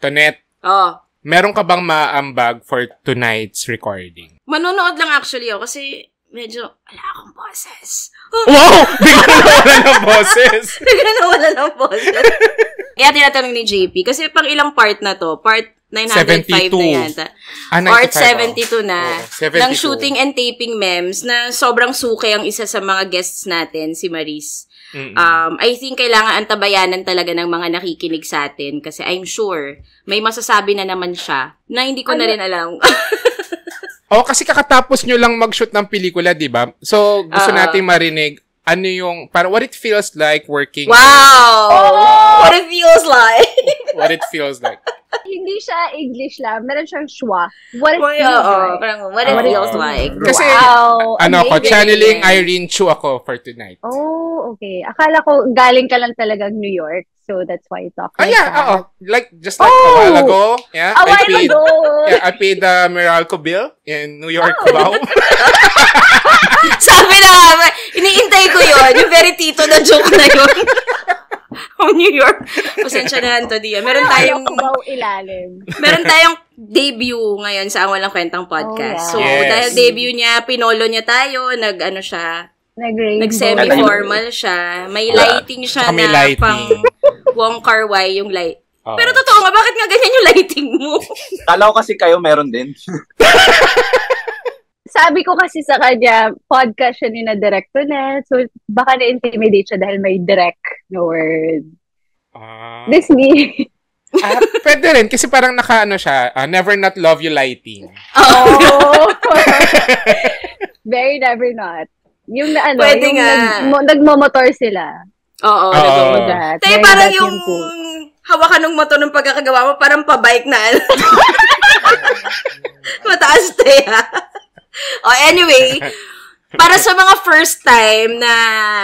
Tonet, meron ka bang maambag for tonight's recording? Manonood lang actually ako kasi medyo, wala akong boses. Wow! Bigla nawala ng boses. Bigla nawala ng boses. Kaya tinatanong ni JP, kasi pang ilang part na to? Part 905 na yata. Part 72 na. 72. Ng shooting and taping memes na sobrang suki ang isa sa mga guests natin, si Maris. I think kailangan antabayanan talaga ng mga nakikinig sa atin kasi I'm sure may masasabi na naman siya na hindi ko na rin alam. Kasi kakatapos nyo lang mag-shoot ng pelikula, di ba? So, gusto natin marinig ano yung, parang what it feels like working. Wow! What it feels like. What it feels like. Hindi siya English lang. Meron siyang schwa. What it feels like. Parang what it feels like. Kasi, channeling Irene Chu ako for tonight. Oh, okay. Akala ko galing ka lang talagang New York. So, that's why you talk like that. Like, just like a while ago. Yeah, a while ago. Yeah, I paid the Meralco bill in New York. Wow. Sabi na nga, iniintay ko yun. Yung very tito na joke na yun. New York. Pasensya na, Antonia. Meron tayong debut ngayon sa Ang Walang Kwentang Podcast. So, dahil debut niya, pinolo niya tayo, nag-semi-formal siya. May lighting siya na pang Wong Kar-wai yung light. Pero totoo nga, bakit nga ganyan yung lighting mo? Kala ko kasi kayo meron din. Sabi ko kasi sa kanya, podcast siya ni na director na. So, baka na-intimidate siya dahil may direct na word. Disney. Pwede rin, kasi parang siya, never not love you lighting. Very never not. Yung pwede yung nga. Nagmomotor sila. Oo. Tayo parang yung hawakan ng motor ng pagkakagawa mo, parang pa-bike na. Mataas tayo. Anyway, para sa mga first time na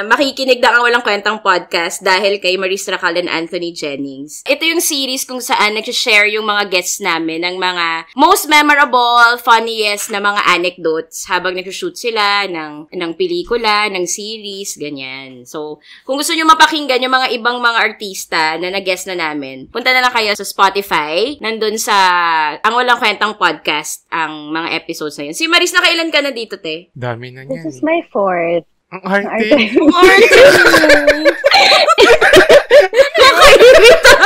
makikinig ng Ang Walang Kwentang Podcast dahil kay Maris Racal and Anthony Jennings, ito yung series kung saan nag-share yung mga guests namin ng mga most memorable, funniest na mga anecdotes habang nag-shoot sila ng pelikula, ng series, ganyan. So, kung gusto nyo mapakinggan yung mga ibang mga artista na nag-guest na namin, punta na lang kayo sa Spotify. Nandun sa Ang Walang Kwentang Podcast ang mga episodes na yun. Si Maris, nakailan ka na dito, te? Dami na niya. This is my 4th. Ang arte. Ang arte. Nakairita.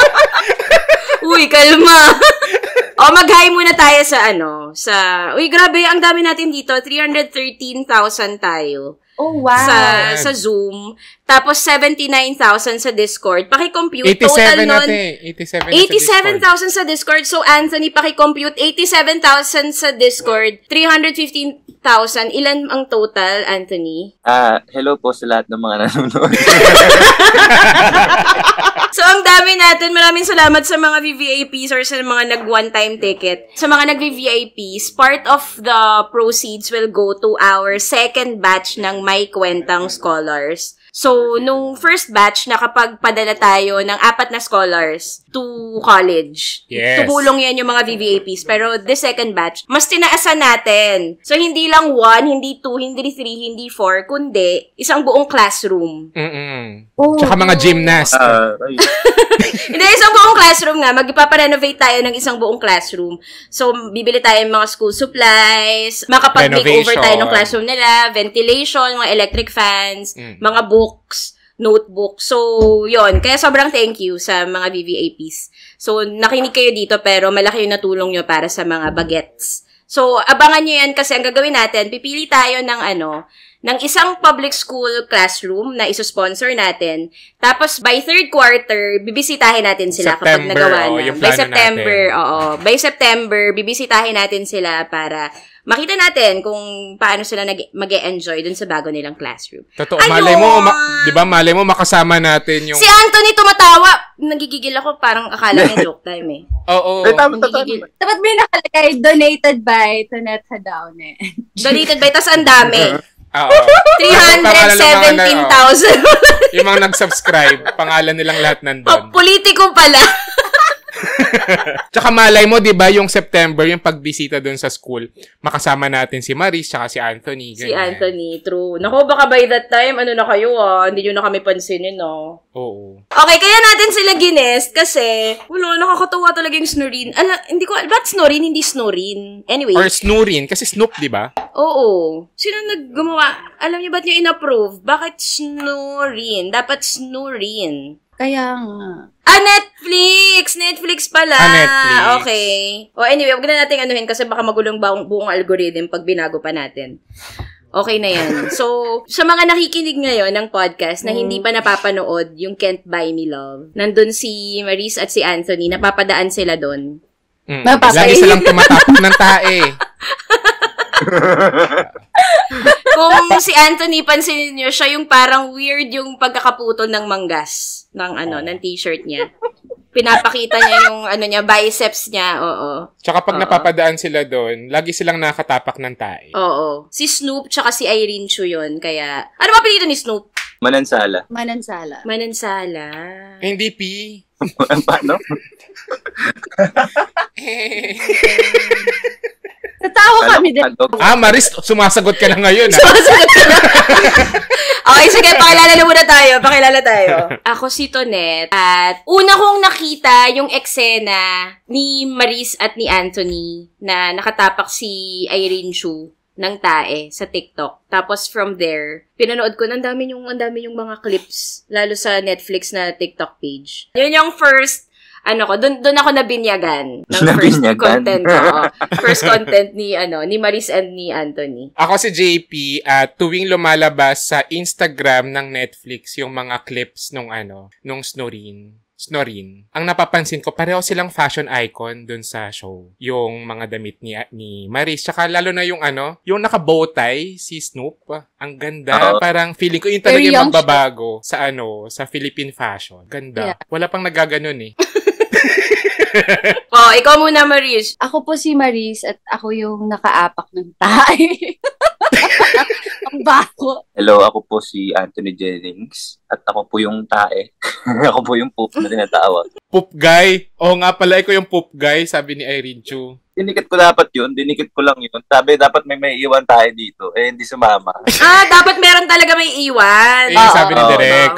Uy, kalma. Mag-hi muna tayo sa uy, grabe, ang dami natin dito. 313,000 tayo. Oh, wow. Sa Zoom. Tapos, 79,000 sa Discord. Paki-compute. Total nun. 87,000 sa Discord. So, Anthony, paki-compute. 87,000 sa Discord. 315,000. Ilan ang total, Anthony? Hello po sa lahat ng mga nanonood. So, ang dami natin. Maraming salamat sa mga VVIPs or sa mga nag-one-time ticket. Sa mga nag-VVIPs, part of the proceeds will go to our second batch ng May Kwentang Scholars. So, nung first batch, nakapagpadala tayo ng 4 na scholars to college. Yes. Tumulong yan yung mga VVAPs. Pero the second batch, mas tinaasan natin. So, hindi lang 1, hindi 2, hindi 3, hindi 4, kundi isang buong classroom. Tsaka mga gymnast. Hindi, isang buong classroom nga. Magpaparenovate tayo ng isang buong classroom. So, bibili tayo ng mga school supplies, makapag-makeover tayo ng classroom nila, ventilation, mga electric fans, mga books, notebook. So, yon. Kaya sobrang thank you sa mga VVAPs. So, nakinig kayo dito pero malaki yung natulong nyo para sa mga bagets. So, abangan nyo yan kasi ang gagawin natin, pipili tayo ng isang public school classroom na iso-sponsor natin. Tapos, by third quarter, bibisitahin natin sila kapag nagawa na. By September, bibisitahin natin sila para makita natin kung paano sila mag-e-enjoy dun sa bago nilang classroom. Totoo. Malay mo makasama natin yung... Si Anthony tumatawa. Nagigigil ako, parang akala niya joke time eh. Oo. Dapat may nakalagay, donated by Tonet Hadaone. Donated by, tas ang dami. 317,000. Yung mga nag-subscribe, pangalan nilang lahat nandun. Politiko pala. Tsaka malay mo, di ba, yung September, yung pagbisita dun sa school, makasama natin si Maris, tsaka si Anthony. Ganyan. Si Anthony, true. Naku, baka by that time, ano na kayo hindi nyo na kami pansinin, no? Oo. Okay, kaya natin sila ginest kasi, nakakatawa talaga yung Snorin. Hindi ko, ba't Snorin, hindi Snorin? Anyway. Or Snorin, kasi Snoop, di ba? Oo. Sino naggumawa? Alam niyo ba't nyo in-approve? Bakit Snorin? Dapat Snorin. Kaya nga. Netflix! Netflix pala! Netflix. Okay. Anyway, huwag na natin anuhin kasi baka magulong buong algorithm pag binago pa natin. Okay na yan. So, sa mga nakikinig ngayon ng podcast na hindi pa napapanood yung Can't Buy Me Love, nandun si Maris at si Anthony, napapadaan sila doon. Lagi silang tumatapok ng tae. Kung si Anthony, pansinin niyo, siya yung parang weird yung pagkakaputol ng manggas ng t-shirt niya. Pinapakita niya yung biceps niya, oo. Tsaka pag napapadaan sila doon, lagi silang nakatapak ng tae. Oo. Si Snoop tsaka si Irene Chu yun, kaya... Ano ba apelyido ni Snoop? Manansala. Hindi, P. Paano? Tatawa kami din. Maris, sumasagot ka na ngayon, Sumasagot ka na. Okay, sige, pakilala tayo. Ako si Tonet, at una kong nakita yung eksena ni Maris at ni Anthony na nakatapak si Irene Chu ng tae sa TikTok. Tapos from there, pinanood ko, ang dami yung mga clips, lalo sa Netflix na TikTok page. Yun yung first doon ako nabinyagan ng first content. First content ni Maris and ni Anthony. Ako si JP, tuwing lumalabas sa Instagram ng Netflix yung mga clips nung Snorin. Ang napapansin ko, pareho silang fashion icon dun sa show. Yung mga damit ni Maris. Tsaka lalo na yung naka-bow tie, si Snoop. Ang ganda. Parang feeling ko yun talaga yung magbabago sa Philippine fashion. Ganda. Yeah. Wala pang nagaganon eh. Ikaw muna, Maris. Ako po si Maris at ako yung nakaapak ng tae. Ang bago. Hello, ako po si Anthony Jennings at ako po yung tae. Ako po yung poop na tinatawag. Poop guy? Oo nga pala, ikaw yung poop guy, sabi ni Irene Chu. Dinikit ko dapat yun. Dinikit ko lang yun. Sabi, dapat may iwan tayo dito. Hindi sumama. Dapat meron talaga may iwan. Sabi ni Direk.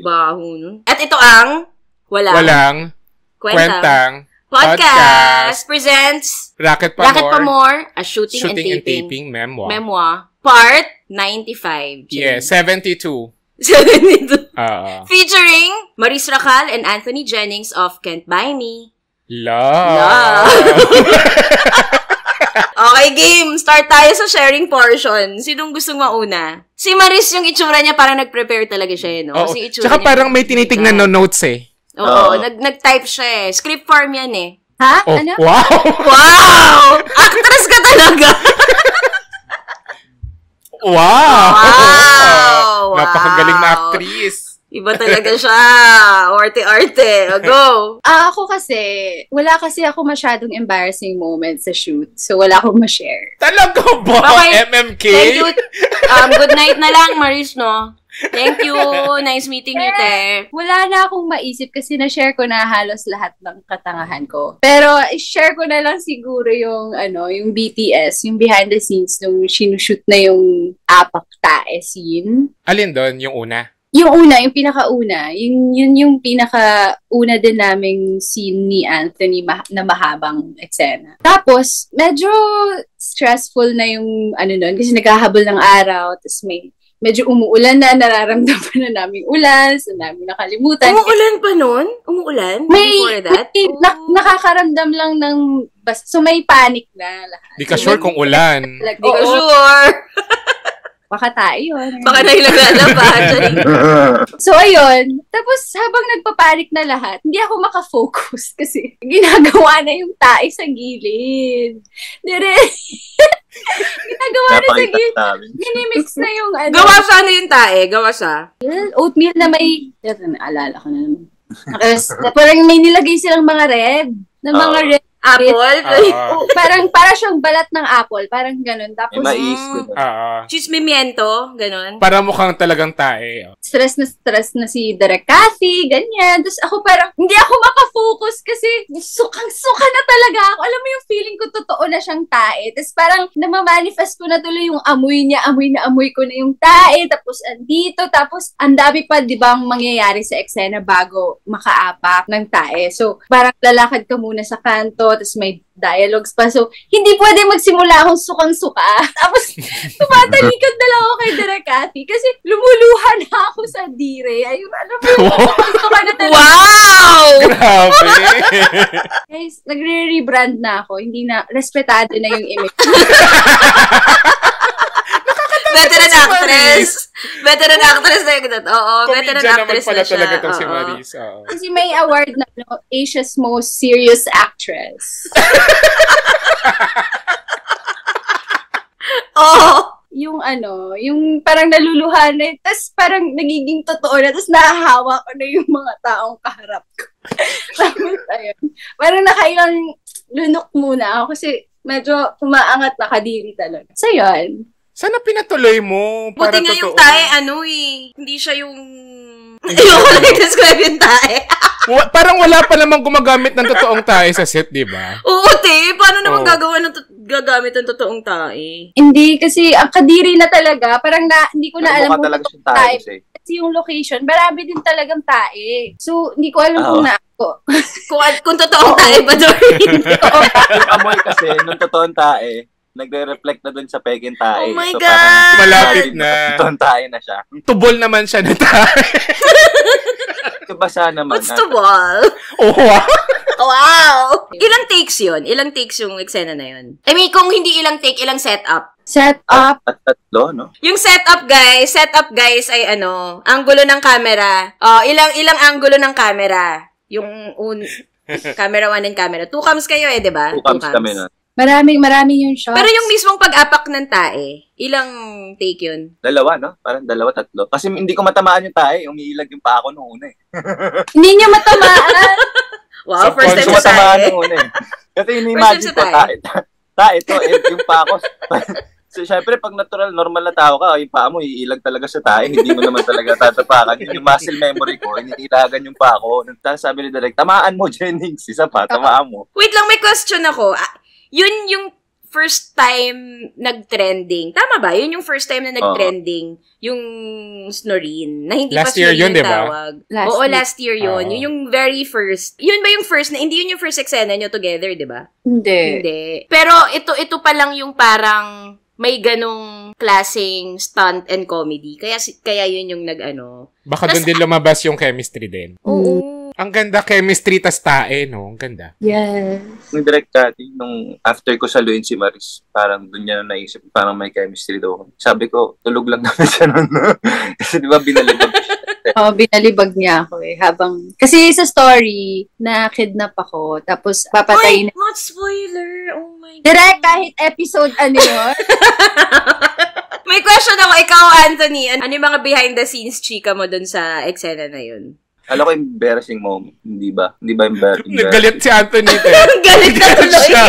Baho nun. At ito ang Walang Kwentang Podcast presents Racket Pa More, a shooting and taping memoir. Part 95. Yes, 72. 72. Featuring Maris Racal and Anthony Jennings of Can't Buy Me Love. Okay, game. Start tayo sa sharing portion. Sinong gustong mauna? Si Maris, yung itsura niya, parang nag-prepare talaga siya, no? Kasi tsaka parang may tinitignan na notes eh. Oo, nag-type siya eh. Script form yan eh. Ha? Ano? Wow! Wow! Actress ka talaga! Wow! Napakagaling na actress. Iba talaga siya. Arte-arte. Go! Ako kasi, wala kasi ako masyadong embarrassing moments sa shoot. So, wala akong ma-share. Talaga ba? Okay. MMK? Thank you. Good night na lang, Maris, no? Thank you. Nice meeting you, te. Wala na akong maisip kasi na-share ko na halos lahat ng katangahan ko. Pero, share ko na lang siguro yung, yung BTS, yung behind the scenes nung sinushoot na yung apak tae scene. Alin doon? Yung una? Yung una, yung pinakauna. Yun yung pinakauna din naming scene ni Anthony na mahabang eksena. Tapos, medyo stressful na yung nun, kasi naghahabol ng araw, tapos medyo umuulan na, nararamdaman na namin ulan, so namin nakalimutan. Umuulan pa nun? Umuulan? Before that? Nakakaramdam lang ng so may panic na lahat. Di ka sure kung ulan. Di ka sure. Baka tayo. Baka na ilalalaban. So, ayun. Tapos, habang nagpapanik na lahat, hindi ako makafocus kasi ginagawa na yung tae sa gilid. Ginagawa na sa gilid. Ginimix na yung Gawa sa yung tae? Gawa sa? Oatmeal na may... Naalala ko na naman. Parang may nilagay silang mga red. Na mga red Apple? Para siyang balat ng apple. Parang ganun. Tapos, mais. Chismimiento, ganun. Para mukhang talagang tae. stress na si Direk Cathy, ganyan. Tapos ako parang, hindi ako makafocus kasi sukang-suka na talaga ako. Alam mo yung feeling ko, totoo na siyang tae. Tapos parang namamanifest ko na tuloy yung amoy niya. Amoy ko na yung tae. Tapos andito. Tapos ang dami pa, di ba, ang mangyayari sa eksena bago makaapak ng tae. So, parang lalakad ka muna sa kanto, tapos may dialogues pa. So, hindi pwede magsimula akong sukang-suka. Tapos, tumatalikod na lang ako kay Direk Cathy kasi lumuluha na ako sa dire. Ayun, alam mo yung sukang-suka na talaga. Wow! Grabe! Guys, nagre-rebrand na ako. Hindi na, respetado na yung image. Veteran actress. Veteran actress na yung oo, veteran Comedian actress naman pala na siya. talaga itong si Maris. Kasi may award na, Asia's Most Serious Actress. Oo. Yung parang naluluhan na, tapos parang nagiging totoo na, tapos nahahawa ko na yung mga taong kaharap ko. Tapos, ayun. Parang nakailang lunok muna ako kasi medyo umaangat na kadiri talaga. So, yun. Sana pinatuloy mo. Para Buti nga yung totoo. tae, hindi siya yung... Ayoko na i-describe yung tae. Parang wala pa namang gumagamit ng totoong tae sa set, di ba? Oo, te. Paano naman gagamit ng totoong tae? Hindi, kasi ang kadiri na talaga, parang hindi ko na alam kung kung talaga totoong siyang tae. Kasi. Kasi yung location, marami din talagang tae. So, hindi ko alam kung na ako. Kung totoong tae ba doon? Yung amoy kasi, nung totoong tae, nagre-reflect na dun sa peking tae. Oh my so, God! Malapit na. Totoong tae na siya. Tubol naman siya na tae. Basa naman. What's the ball? Oh, wow! Wow! Ilang takes yun? Ilang takes yung eksena na yun? I mean, kung hindi ilang take, ilang setup? Setup. At tatlo, no? Yung setup guys ay anggulo ng camera. Ilang anggulo ng camera? Yung camera 1 and camera 2 cams kayo di ba? 2 cams kami na. Marami yung shots. Pero yung mismong pag-apak ng tae, ilang take yun? 2, no? Parang 2, 3. Kasi hindi ko matamaan yung tae. Umiilag yung pa ako nung una eh. Hindi niya matamaan. Wow, first time Hindi ko sa matamaan tae. nung una eh. Kasi ini-imagine ko, tae to, yung pa ako. So, syempre, pag normal na tao ka, yung paa mo, iilag talaga sa tae. Hindi mo naman talaga tatapakan. Yung muscle memory ko, iniilagan yung paa ko. Tapos sabi ni Direk, tamaan mo, Jennings. Isa pa, tamaan mo. Wait lang, may question ako. Yun yung first time nag-trending. Tama ba? Yun yung first time na nag-trending yung Snoreen. Na hindi last pa year yun, yung diba? tawag. Last year yun. Yun yung very first. Yun ba yung first na, hindi yun yung first eksena nyo together, diba? Hindi. Pero ito pa lang yung parang may ganong klaseng stunt and comedy. Kaya yun yung Baka doon din lumabas yung chemistry din. Oo. Ang ganda chemistry tas tae, no? Ang ganda. Yes. Nung Direk Cathy, nung after ko saluhin si Maris, parang doon niya na naisip, parang may chemistry daw. Sabi ko, tulog lang naman siya nun. Kasi di ba binalibag siya. Binalibag niya ako eh. Kasi sa story, na-kidnap ako. Tapos papatayin. Not spoiler. Oh my God. Direct kahit episode yun. May question ako, ikaw, Anthony. Ano yung mga behind the scenes chika mo dun sa eksena na yun? Alam ko yung embarrassing moment, hindi ba? Hindi ba embarrassing? Naggalit si Anthony. Galit na tuloy. siya.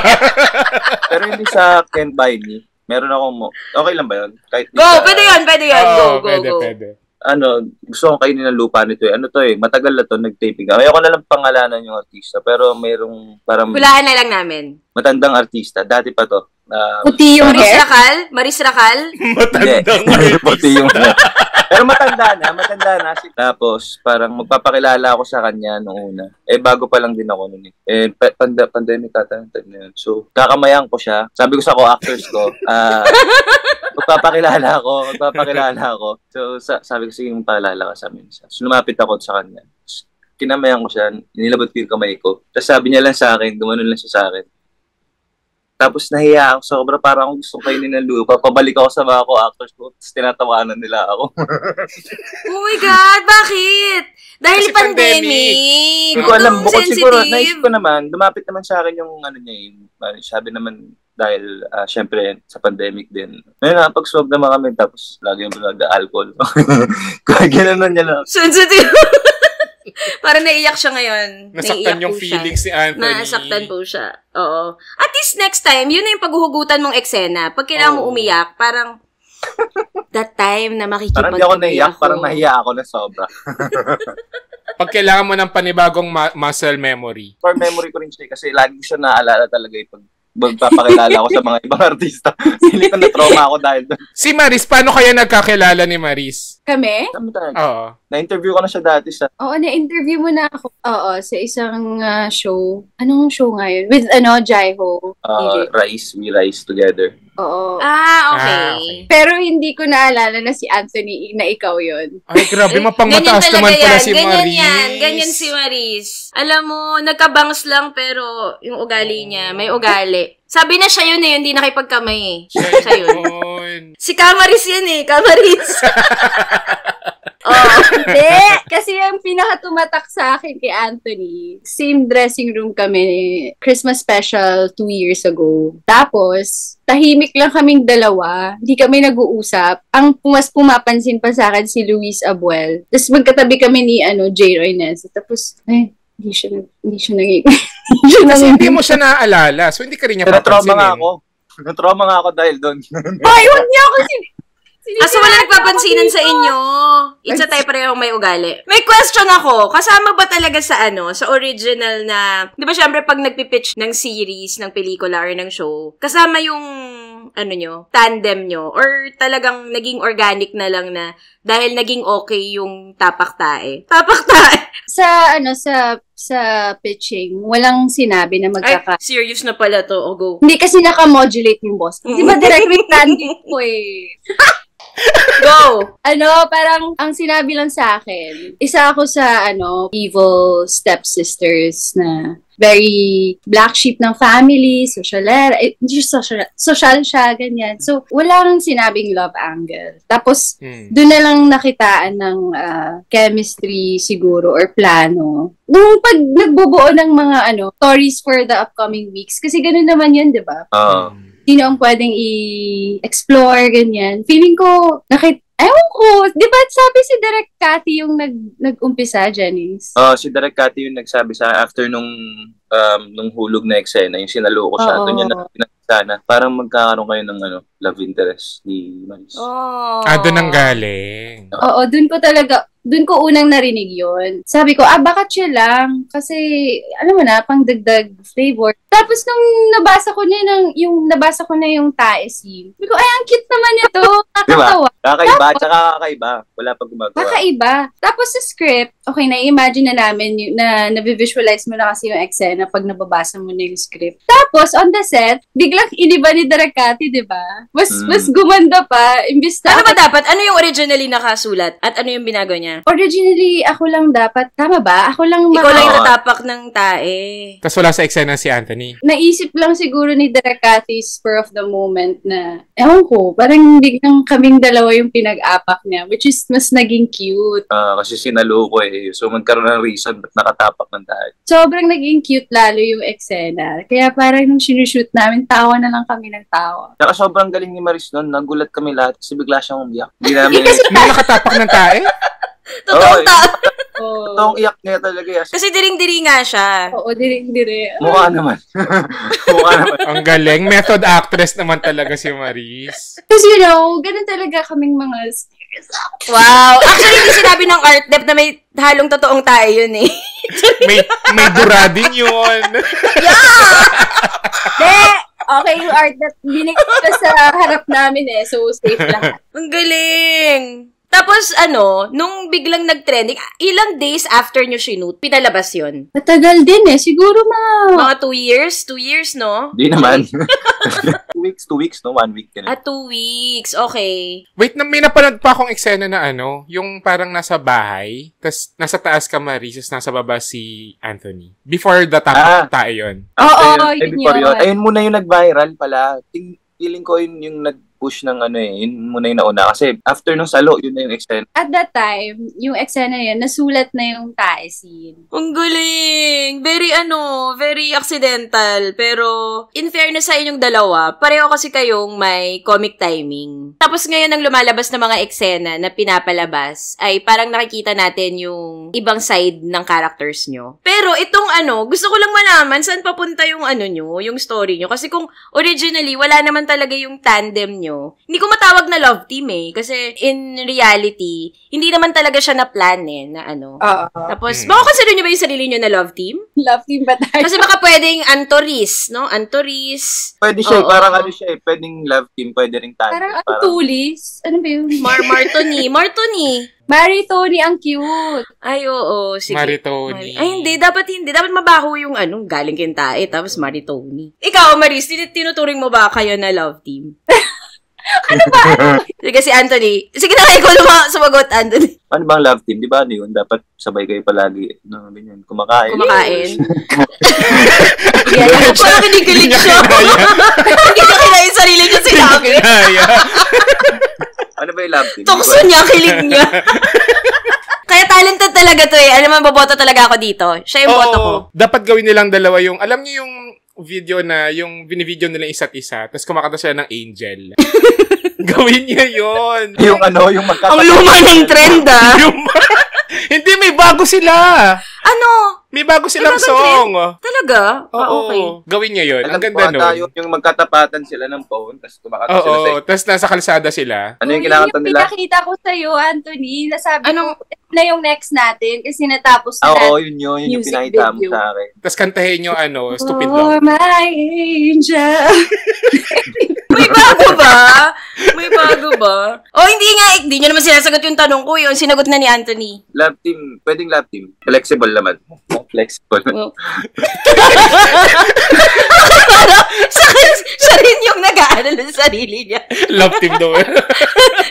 Pero hindi sa Can't Buy Me. Meron akong okay lang ba yun? Kahit Go! Pwede yun. Go. Pwede. Gusto kong kainin ng lupa nito eh. Ano to eh, matagal na to, nag-taping. Ayoko na lang pangalanan yung artista, pero mayroong parang hulaan na lang namin. matandang artista. Dati pa to. Puti yung hair. Maris Racal? Matandang Puti yung pero matanda na. Tapos, parang magpapakilala ako sa kanya noong una. Bago pa lang din ako noon eh. Pandemic ata na yun. So, kakamayan ko siya. Sabi ko sa co-actors ko, magpapakilala ako. So, sabi ko, sige, magpakilala ka sa amin. So, lumapit ako sa kanya. Kinamayan ko siya. Nilabot ko yung kamay ko. Tapos sabi niya lang sa akin, gumanon lang siya sa akin. Tapos nahiya ako sobra, parang gusto ko kainin ng lupa. Pabalik ako sa mga co-actors ko, tapos tinatawanan nila ako. Oh my God, bakit? Dahil Kasi pandemic. Hindi ko alam, bukod siguro, naisip ko naman, lumapit naman sa akin yung sabi naman, dahil syempre sa pandemic din. Ngayon nakapag-swab naman kami, tapos lagi yung nag-alcohol. Kaya ginanon niya lang. Sensitive. Parang naiyak siya ngayon. Nasaktan yung feelings ni Anthony. Nasaktan po siya. Oo. At least next time, yun na yung paghuhugutan mong eksena. Pag kailangan mo umiyak, parang that time na Parang hindi ako naiyak, parang nahiya ako na sobra. Pag kailangan mo ng panibagong muscle memory. For memory ko rin siya kasi lagi ko siya naalala talaga pag magpapakilala ko sa mga ibang artista. Hindi ko na-trauma ako dahil doon. Si Maris, paano kaya nagkakilala ni Maris? Kami? Oo. Na-interview ko na siya dati sa... Oo, na-interview mo na ako. Oo, sa isang show. Anong show ngayon? With, Jaiho. We Rise Together. Oo. Okay. Pero hindi ko naalala na si Anthony na ikaw yun. Ay, grabe, mapangmataas naman pala si Maris. Ganyan si Maris. Alam mo, nagkabangs lang pero yung ugali niya, may ugali. Sabi na siya yun hindi nakipagkamay eh. Siya yun. Si Kamaris yun Kamaris. Hindi. Kasi yung pinakatumatak sa akin kay Anthony, same dressing room kami, Christmas special 2 years ago. Tapos, tahimik lang kaming dalawa. Hindi kami nag-uusap. Ang mas pumapansin pa sa akin si Luis Abuel. Tapos magkatabi kami ni J. Roy Nez. Tapos, hindi siya naging... Kasi hindi mo siya naaalala. So, hindi ka rin niya papansinin. Na-trauma nga ako dahil doon. Hoy, huwag niyo ako So, wala nagpapansinan sa inyo. It's a tayo parehong may ugali. May question ako. Kasama ba talaga sa sa original na, di ba syempre pag nagpipitch ng series, ng pelikula, or ng show, kasama yung, tandem nyo? Or talagang naging organic na lang na dahil naging okay yung tapak-tae? Tapak-tae! Sa pitching, walang sinabi na Ay, serious na pala to. O, go. Hindi kasi naka-modulate yung boss. Di ba direct tandem ko Go! Parang ang sinabi lang sa akin, isa ako sa evil stepsisters na very black sheep ng family, social siya, ganyan. So, walang sinabing love angle. Tapos, doon na lang nakitaan ng chemistry siguro or plano. Nung pag nagbubuo ng mga stories for the upcoming weeks, kasi ganun naman yun, di ba? Sino ang pwedeng i-explore, ganyan. Feeling ko, ewan ko, di ba sabi si Direk Cathy yung nag-umpisa, Janice? Si Direk Cathy yung nagsabi sa after nung hulog na eksena, yung sinalo ko siya. Doon niya sana, parang magkakaroon kayo ng love interest ni Maris. Doon ang galing. Oo, doon ko unang narinig yun. Sabi ko, baka chill lang. Kasi, alam mo na, pang dagdag flavor. Tapos, nung nabasa ko na yung tae scene, sabi ko, ang cute naman ito. Nakakatawa. Diba? Kakaiba, tsaka kakaiba. Wala pag gumagawa. Kakaiba. Tapos sa script, okay, na-imagine na namin na nabivisualize mo na kasi yung eksena pag nababasa mo na yung script. Tapos, on the set, biglang iniba ni Direk Cathy, di ba? Mas gumanda pa. Imbis na... Ano ba dapat? Ano yung originally nakasulat? At ano yung binago niya? Originally, ako lang dapat. Tama ba? Ikaw lang yung tatapak ng tae. Tapos wala sa eksena si Anthony. Naisip lang siguro ni Direk Cathy spur of the moment na, ewan ko, parang biglang kaming dalawa yung pinag-apak niya, which is mas naging cute. Kasi sinalo ko So, magkaroon ng reason ba't nakatapak ng tae. Sobrang naging cute lalo yung eksena. Kaya parang nung sinushoot namin, tawa na lang kami ng tawa. Saka sobrang galing ni Maris noon. Nagulat kami lahat kasi bigla siyang umiyak. Hindi namin... May nakatapak ng tae? Totoong iyak niya talaga. Kasi diring-diri nga siya. Oo, diring-diri. Mukha naman. Ang galing. Method actress naman talaga si Maris. Kasi ganun talaga kaming mga serious. Wow. Actually, hindi sinabi ng art dep na may halong totoong tayo yun may dura din yun. Okay, yung art dep binigay sa harap namin so safe lang. Ang galing. Tapos, nung biglang nag-trending, ilang days after nyo shoot, pinalabas yun? Matagal din siguro mga 2 years? 2 years, no? Di naman. 2 weeks, no? 1 week. 2 weeks, okay. Wait, may napanood pa akong eksena na yung parang nasa bahay, tas nasa taas ka Maris, tas nasa baba si Anthony. Before the tayo yun. Oo, before yun. Ayun muna yung nag-viral pala. Feeling ko yung push ng yun muna yung nauna. Kasi after nung salo, yun na yung extent. At that time, yung eksena yun, nasulat na yung tae scene. Ang galing! Very accidental. Pero, in fairness sa inyong dalawa, pareho kasi kayong may comic timing. Tapos ngayon ang lumalabas na mga eksena na pinapalabas ay parang nakikita natin yung ibang side ng characters nyo. Pero itong gusto ko lang malaman saan papunta yung nyo, yung story nyo. Kasi kung originally, wala naman talaga yung tandem nyo, hindi ko matawag na love team kasi in reality, hindi naman talaga siya na-plan na Tapos, baka consider nyo ba yung sarili nyo na love team? Love team ba tayo? Kasi baka pwedeng Antoris, no? Antoris. Pwede siya, parang pwedeng love team, pwede ring tandem. Parang Antulis? Ano ba yun? Martoni. Maritoni ang cute. Ay, oo. Sige. Maritoni. Ay, hindi. Dapat mabaho yung galing kintae, tapos Maritoni. Ikaw, Maris, tinuturing mo ba kayo na love team? Ano ba? Sige, si Anthony. Sige na, ikaw sumagot, Anthony. Ano bang love team? Di ba yun? Dapat sabay kayo palagi. Kumakain. Yan. Parang kinikilig siya. Hindi niya kinaya yung sarili niya sinabi. Ano ba yung love team? Tukso niya, kilig niya. Kaya talented talaga to Alam mo, boboto talaga ako dito. Siya yung boto ko. Dapat gawin nilang dalawa yung, alam niyo yung video na, yung binivideo nila isa't isa, tapos kumakanta sila ng Angel. Gawin niya yun. Yung magkatapat. Ang luma ng trend, Hindi, may bago sila. May bago silang song. Talaga? Okay. Gawin niya yun. Ang ganda nun. Yung magkatapatan sila ng phone, tapos kumakanta sila sa tapos nasa kalsada sila. Ano yung kinakanta nila? Yung pinakita ko sa'yo, Anthony, nasabi ko na yung next natin kasi natapos na yun yung pinakita mo sa akin. Tapos kantahin nyo, Stupid Oh, Love. my angel. May bago ba? Hindi nyo naman sinasagot yung tanong ko. Yung sinagot na ni Anthony. Love team, pwedeng love team. Flexible naman. Flexible. Siya rin yung nag-aalala sa sarili niya. Love team daw.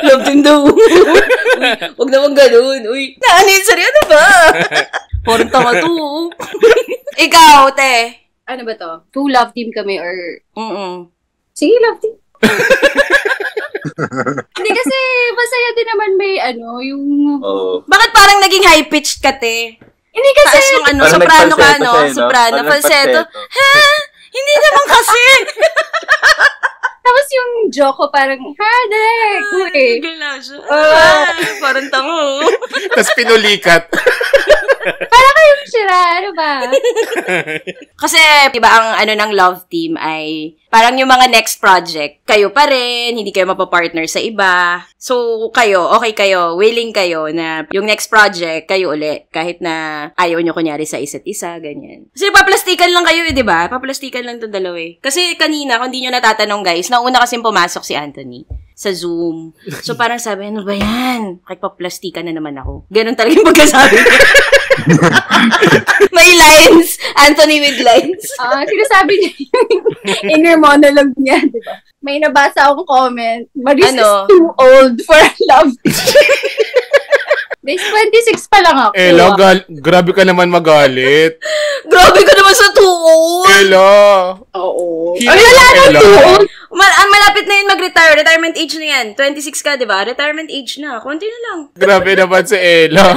Love team daw. Huwag naman ganun. Uy, yung sarili. Ano ba? Parang tama to. Ikaw, te. Ano ba to? Two love team kami or... Sige, love team. Hindi kasi masaya din naman may yung... Bakit parang naging high-pitched ka, te? Hindi kasi... Taas yung soprano ka, Soprano, falsetto. Ha? Hindi naman kasi. Tapos yung joke ko parang, direct. Gala siya. Parang tango. Tapos pinulikat. Para kayong sira, ano ba? Kasi, diba, ang ng love team ay parang yung mga next project, kayo pa rin, hindi kayo mapapartner sa iba. So, okay kayo, willing kayo na yung next project, kayo uli. Kahit na ayaw nyo kunyari sa isa't isa, ganyan. Kasi paplastikan lang kayo diba? Paplastikan lang itong dalawa Kasi kanina, kung di nyo natatanong guys, nauna kasing pumasok si Anthony sa Zoom. So, parang sabi, ano ba yan? Paplastikan na naman ako. Ganon talaga yung pagkasabi ko. May lines. Anthony with lines. Sinasabi niya yung inner monologue niya, di ba? May nabasa akong comment. Maris is too old for love. Base 26 pa lang ako. Ella, grabe ka naman magalit. Grabe ka naman sa too old. Ella. Oo. Ay, wala na too old. Ang malapit na yun mag-retire. Retirement age na yan. 26 ka, di ba? Retirement age na. Konti na lang. Grabe naman si Ella.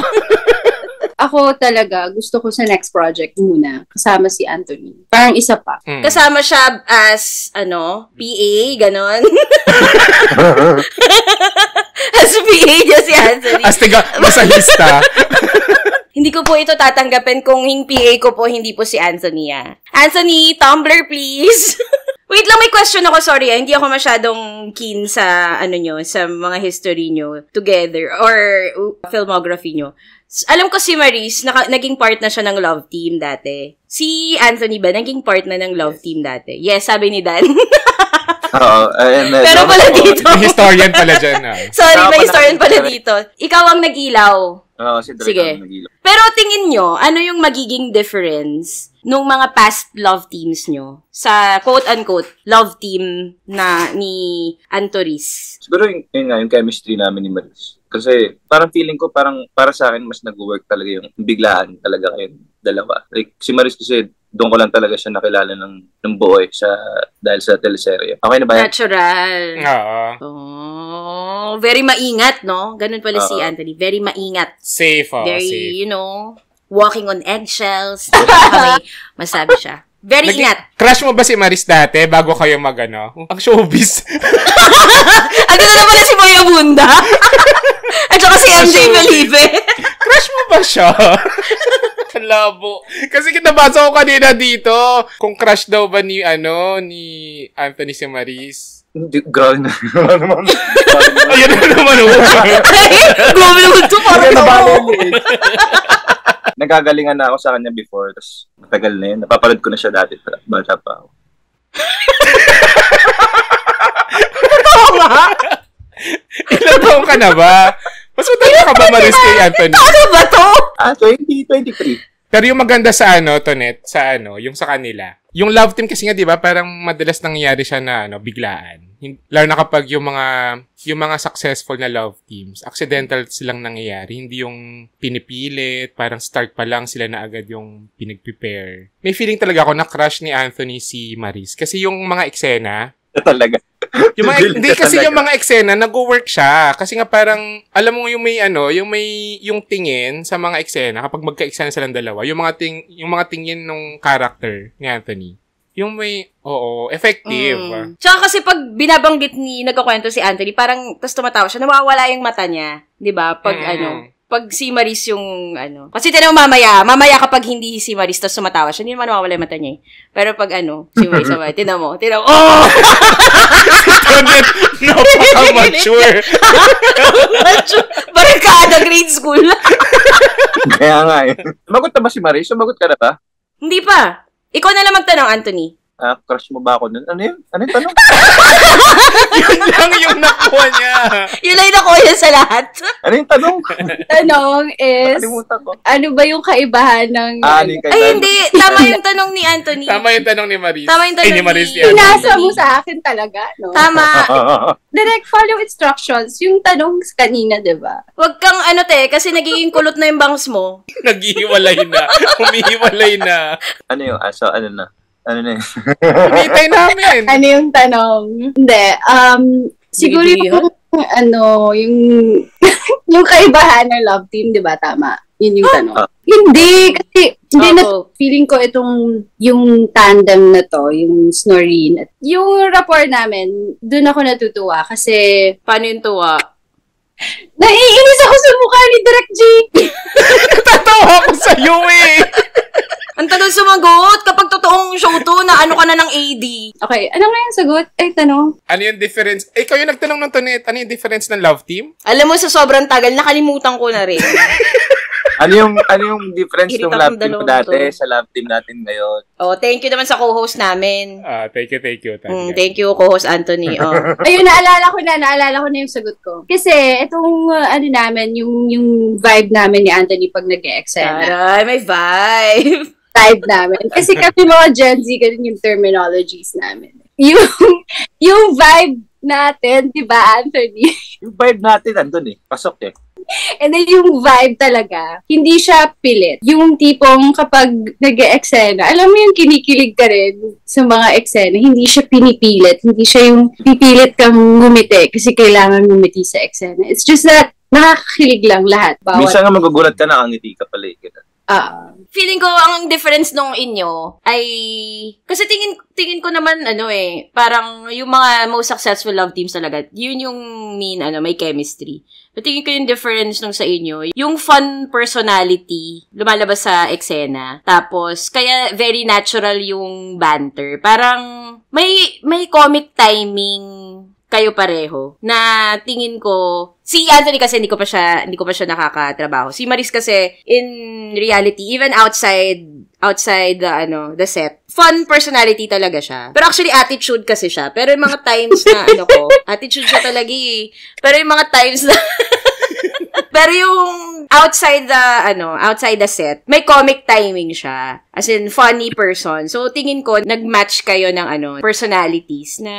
Ako talaga, gusto ko sa next project muna. Kasama si Anthony. Parang isa pa. Kasama siya as, PA, ganon. As PA niya si Anthony. As masahista. Hindi ko po ito tatanggapin kung yung PA ko po, hindi po si Anthony. Anthony, Tumblr please. Wait lang, may question ako. Sorry, hindi ako masyadong keen sa, sa mga history nyo together or filmography nyo. Alam ko si Maris, naging part na siya ng love team dati. Si Anthony ba, naging part na ng love team dati? Yes, sabi ni Dan. Oo. Pero pala dito. May historian pala dyan. Sorry, may historian pala dito. Ikaw ang nag-ilaw. Oo, si Drake Sige. ang nag-ilaw. Pero tingin nyo, ano yung magiging difference nung mga past love teams nyo sa quote-unquote love team na ni Antoris? Siguro yung chemistry namin ni Maris. Kasi parang feeling ko para sa akin mas nag-work talaga yung biglaan talaga kayong dalawa. Like si Maris kasi doon ko lang talaga siya nakilala ng buo dahil sa teleserye. Okay na ba yan? Natural. Oo. Oh, very maingat, no? Ganun pala si Anthony. Very maingat. Safe, Very, safe. walking on eggshells. May masabi siya. Very ingat. Crush mo ba si Maris dati bago kayo ang showbiz? Ano na pala si Boy Abunda? At saka si MJ Felipe. Crush mo ba siya? Labo. Kasi kinabasa ko kanina dito kung crush daw ba ni Anthony si Maris. Hindi, grabe na. Ayun na naman. Grabe naman ito. Parang Nagagalingan na ako sa kanya before, tapos matagal na yun. Napapanood ko na siya dati, bata pa ako. Oo nga. Ilang taong ka na ba? Mas matanda ka ba, Maris, kay Anthony? Ano ba to? 23. Pero yung maganda sa Tonet, yung sa kanila. Yung love team kasi nga, di ba, parang madalas nangyayari siya na, biglaan. Lalo na kapag yung mga successful na love teams, accidental silang nangyayari. Hindi yung pinipilit, parang start pa lang sila na agad yung pinag-prepare. May feeling talaga ako na crush ni Anthony si Maris. Kasi yung mga eksena, Talaga. Hindi kasi yung mga eksena, nag-work siya. Kasi nga parang, alam mo yung yung tingin sa mga eksena, kapag magka-eksena silang dalawa, yung mga tingin ng character ni Anthony. Yung effective. Tsaka kasi pag binabanggit nagkakwento si Anthony, parang, tas tumatawa siya, nawawala yung mata niya. Diba? Pag pag si Maris yung kasi mamaya kapag hindi si Maris tas sumatawa siya, hindi naman mawawala yung mata niya eh. Pero pag si Maris tinan mo, oh! Napaka-mature. Barkada grade school. Kaya nga eh. Sumagot na ba si Maris? Sumagot ka na ba? Hindi pa. Ikaw na lang magtanong, Anthony. Crush mo ba ako nun? Ano yun? Ano yung tanong? Yun lang yung nakuha niya. Yun lang yung nakuha niya sa lahat. Ano yung tanong? Tanong is, Kalimutan ko. ano ba yung kaibahan ng... Ay, hindi. Tama yung tanong ni Anthony. Tama yung tanong ni Maris. Tama yung tanong ni Maris. Pinasa mo sa akin talaga, no? Tama. Direct follow instructions. Yung tanong kanina, di ba? Huwag kang kasi nagiging kulot na yung bangs mo. Naghihiwalay na. Humihiwalay na. Ano yung aso? Ano na? Ano na yun? Hinihintay namin. Ano yung tanong? Hindi. Siguro yung, yung kaibahan ng love team, di ba? Tama. Yun yung tanong. Hindi, kasi hindi na feeling ko yung tandem na to, yung Snoreen. Yung rapport namin, doon ako natutuwa kasi... Paano yung tuwa? Naiinis ako sa mukha ni Direk G. Tatawa ako sa iyo eh. Ang tagal sumagot kapag totoong show to na ka na ng AD. Okay, ano nga yung sagot? Tanong. Ano yung difference? Ikaw yung nagtanong ng Tonet. Ano yung difference ng love team? Alam mo, sa sobrang tagal, nakalimutan ko na rin. Ano yung difference ng love team ko dati sa love team natin ngayon? Thank you naman sa co-host namin. Thank you. Thank you, co-host Anthony. Ayun, naalala ko na yung sagot ko. Kasi, itong, namin, yung vibe namin ni Anthony pag nag-e-eksena. Aray, may vibe. Vibe namin. Kasi kami mga Gen Z, ganun yung terminologies namin. Yung vibe natin, di ba, Anthony? Yung vibe natin, andun eh. Pasok eh. And then yung vibe talaga, hindi siya pilit. Yung tipong kapag nag-e-eksena, alam mo yung kinikilig ka rin sa mga eksena, hindi siya pinipilit. Hindi siya yung pipilit kang ngumiti kasi kailangan ngumiti sa eksena. It's just that, nakakakilig lang lahat. Minsan nga magugulat ka na, ngiti ka pala eh. Feeling ko ang difference nung inyo ay kasi tingin ko naman parang yung mga most successful love teams talaga, yun yung may chemistry. But tingin ko yung difference nung sa inyo, yung fun personality lumalabas sa eksena. Tapos kaya very natural yung banter. Parang may comic timing kayo pareho na tingin ko si Anthony kasi hindi ko pa siya nakakatrabaho. Si Maris kasi in reality even outside the set, fun personality talaga siya. Pero actually attitude kasi siya. Pero yung mga times na attitude siya talaga eh. Pero yung mga times na Pero yung outside the set, may comic timing siya. As in, funny person. So, tingin ko, nag-match kayo ng personalities na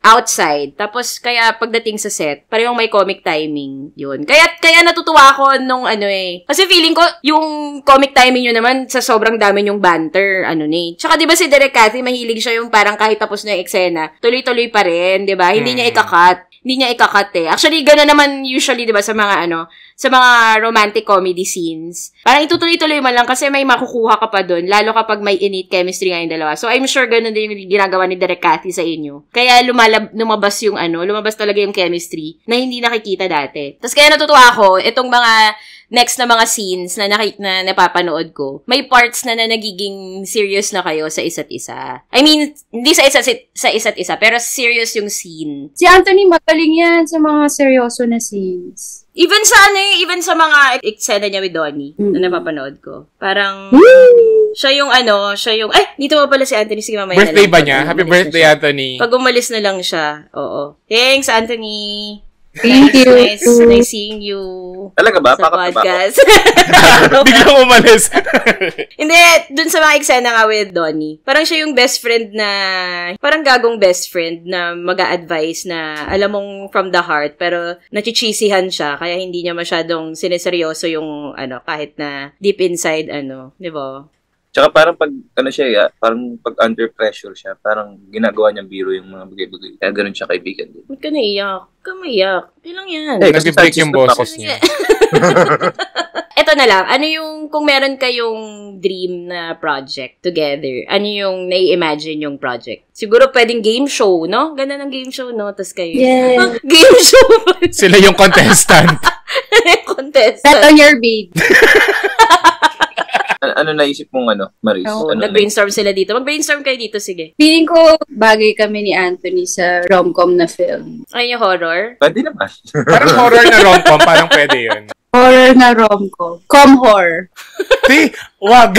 outside. Tapos, kaya pagdating sa set, parehong may comic timing yun. Kaya natutuwa ako nung Kasi feeling ko, yung comic timing nyo naman, sa sobrang dami yung banter, Tsaka, di ba si Direk Cathy, mahilig siya yung parang kahit tapos na yung eksena, tuloy-tuloy pa rin, di ba? Hindi niya ikakat. Actually, gano'n naman usually, di ba, sa mga sa mga romantic comedy scenes. Parang itutuloy-tuloy man lang kasi may makukuha ka pa doon, lalo kapag may innate chemistry nga yung dalawa. So, I'm sure gano'n din yung ginagawa ni Direk Cathy sa inyo. Kaya lumabas talaga yung chemistry na hindi nakikita dati. Tapos kaya natutuwa ako, itong mga next na mga scenes na napapanood ko, may parts na nagiging serious na kayo sa isa't isa. I mean, hindi sa isa't isa, pero serious yung scene. Si Anthony magaling yan sa mga seryoso na scenes. Even sa mga eksena niya with Donnie na napapanood ko. Parang, siya yung, dito pa pala si Anthony. Sige, mamaya birthday na lang. Ba niya? Happy birthday, Anthony. Pag umalis na lang siya. Oo. Thanks, Anthony. Thank you. Nice seeing you. Talaga ba? Sa podcast. Biglang umalis. Hindi, dun sa mga eksena nga with Donnie, parang siya yung best friend na, parang gagong best friend na mag-a-advise na alam mong from the heart, pero nachichisihan siya, kaya hindi niya masyadong sineseryoso yung, kahit na deep inside, di ba? Tsaka parang parang pag under pressure siya, parang ginagawa niyang biro yung mga bagay-bagay. Kaya ganun siya kaibigan din. Ba't ka naiyak? Huwag ka maiyak. Hindi lang yan. Nag-break yung boses niya. Ito na lang, kung meron kayong dream na project together, ano yung nai-imagine yung project? Siguro pwedeng game show, no? Ganda ng game show, no? Tapos kayo. Yeah. Game show! Sila yung contestant. Bet on your babe. Ano naisip mong Maris? Nag-brainstorm sila dito. Mag-brainstorm kayo dito, sige. Feeling ko bagay kami ni Anthony sa rom-com na film. Ay, yung horror? Pwede naman. Parang horror na rom-com, parang pwede yun. Horror na rom-com. Com-horror. Wag.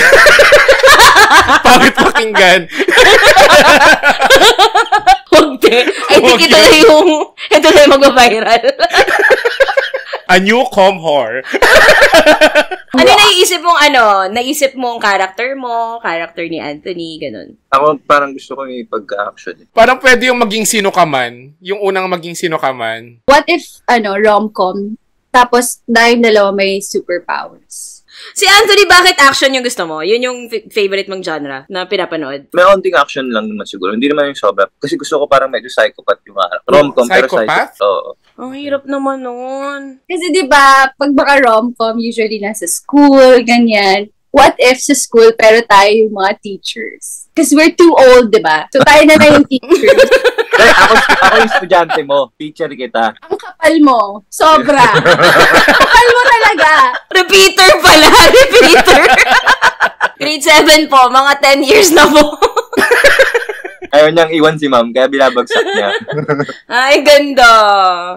Pangit pakinggan. Huwag de. I think ito na yung mag-viral. A new com-horror. Ano naisip mong character ni Anthony, ganun? Ako parang gusto ko yung pagka-action. Parang pwede yung maging sino ka man. Yung unang maging sino ka man. What if, rom-com, tapos dahil dalawa may superpowers? Si Anthony, bakit action yung gusto mo? Yun yung favorite mong genre na pinapanood? May onting action lang naman siguro. Hindi naman yung sobra. Kasi gusto ko parang medyo psychopath yung rom-com. Psychopath? Oo. Ang hirap naman nun. Kasi diba, pag baka rom-com, usually nasa school, ganyan. What if sa school, pero tayo yung mga teachers? Because we're too old, diba? So tayo na yung teachers. Ako yung estudyante mo. Teacher kita. Ang kapal mo. Sobra. Kapal mo talaga. Repeater pala. Repeater. Grade 7 po. Mga 10 years na po. Ayaw niyang iwan si ma'am, kaya binabagsak niya. Ay, ganda.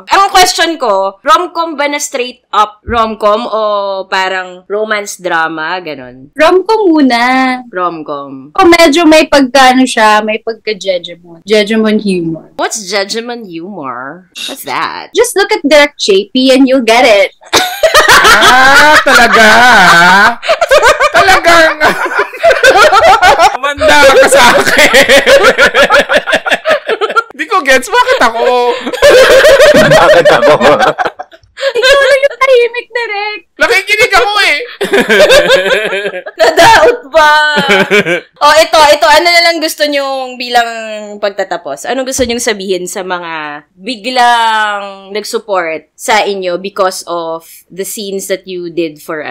Ang question ko, rom-com ba na straight up rom-com o parang romance drama, ganon? Rom-com muna. Rom-com. O medyo may may pagka-Jejemon. Jejemon humor. What's Jejemon humor? What's that? Just look at Direk JP and you'll get it. Talaga? Talagang... Manda ka sa akin. Di ko gets, bakit ako? Bakit ako? Ikaw na yung tahimik, Direk. Nakikinig ako eh. Nadaot ba? Ito. Ano na lang gusto nyong bilang pagtatapos? Anong gusto nyong sabihin sa mga biglang nag-support sa inyo because of the scenes that you did for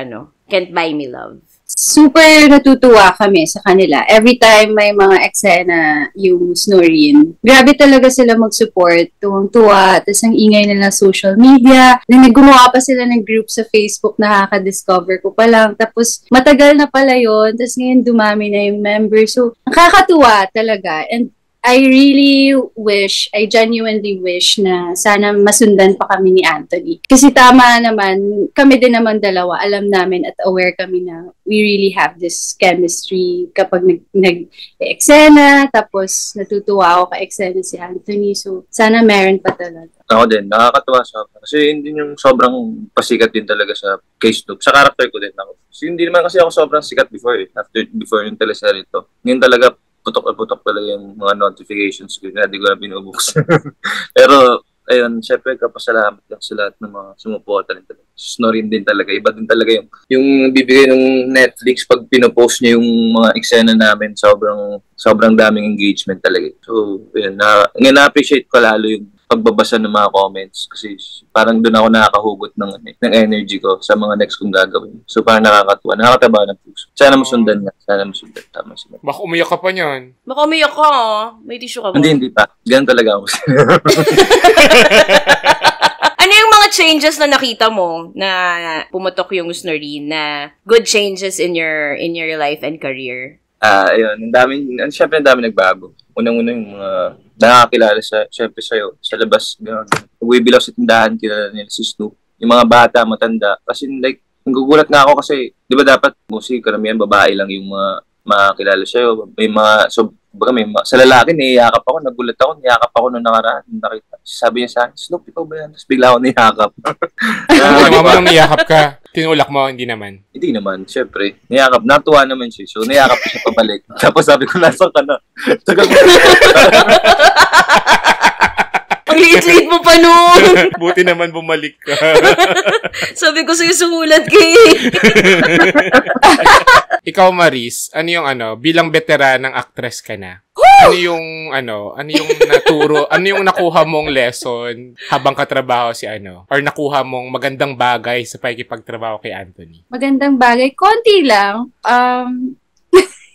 Can't Buy Me Love? Super natutuwa kami sa kanila. Every time may mga eksena yung Snorin, grabe talaga sila mag-support, tuwang-tuwa, tapos ang ingay nila social media, gumawa pa sila ng group sa Facebook, nakaka-discover ko pa lang, tapos matagal na pala yun, tapos ngayon dumami na yung members, so nakakatuwa talaga, and I genuinely wish na sana masundan pa kami ni Anthony. Kasi tama naman, kami din naman dalawa, alam namin at aware kami na we really have this chemistry kapag nag-eksena, tapos natutuwa ako ka-eksena si Anthony. So, sana meron pa talaga. Ako din, nakakatuwa siya. Kasi hindi yung sobrang pasikat din talaga sa case loop. Sa character ko din ako. So, hindi naman kasi ako sobrang sikat before before yung teleserye ito. Ngayon talaga, putok talaga yung mga notifications ko. Hindi ko na binubuksan. Pero, ayun, syempre, kapasalamat lang sa lahat ng mga sumuporta rin talaga. Snorin din talaga. Iba din talaga yung bibigay ng Netflix pag pinopost niya yung mga eksena namin. Sobrang daming engagement talaga. So, ayun, na-appreciate ko lalo yung pagbabasa ng mga comments kasi parang doon ako nakakahugot ng energy ko sa mga next kong gagawin. So parang nakakataba ng puso. Sana masundan nga. Tama sila. Baka umiyak ka pa niyan. Baka umiyak ka, may tissue ka ba? Hindi pa. Ganun talaga ako. Ano yung mga changes na nakita mo na pumutok yung Snoreen na good changes in your life and career? Ayun. Siyempre ang dami nagbago. Unang-una yung mga nakakilala siyempre sa'yo, sa labas. Nagbibilaw sa tindahan, kilala nila si Snoop. Yung mga bata, matanda. Kasi like, nagugulat nga ako kasi, di ba dapat, mostly karamihan babae lang yung mga makakilala sa'yo. May mga, sa lalaki, niyakap ako, nagulat ako, niyakap ako nung nakaraan. Nakita. Sabi niya sa akin, Snoop, ikaw ba yan? Tapos bigla ako niyakap. Ano mo nung niyakap ka? Tinulak mo, hindi naman? Hindi naman, syempre. Niyakap, natuwa naman siya. So, niyakap ko siya pabalik. Tapos sabi ko, nasaan ka na? Tagal mo. Ang liit-liit mo pa noon. Buti naman bumalik ka. Sabi ko sa'yo, sumulat kayo. Ikaw, Maris, ano yung bilang veteranang actress ka na? Ano yung naturo, ano yung nakuha mong lesson habang katrabaho si or nakuha mong magandang bagay sa pakikipagtrabaho kay Anthony? Magandang bagay? Konti lang.